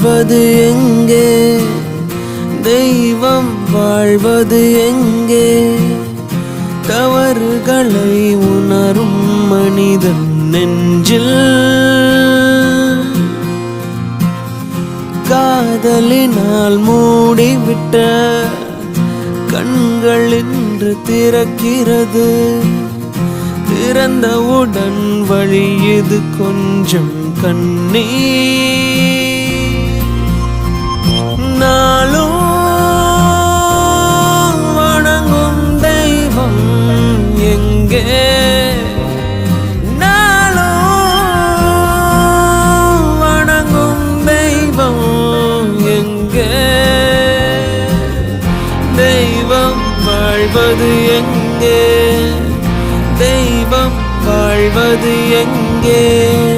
வாழ்வது எங்கே? தெய்வம் வாழ்வது எங்கே? தவறுகளை உணரும் மனிதன் நெஞ்சில் காதலினால் மூடிவிட்ட கண்கள் இன்று திறக்கிறது. திறந்தவுடன் வழியுது கொஞ்சம் கண்ணீர். நாளும் வணங்கும் தெய்வம் எங்கே? நாளும் வணங்கும் தெய்வம் எங்கே? தெய்வம் வாழ்வது எங்கே? தெய்வம் வாழ்வது எங்கே?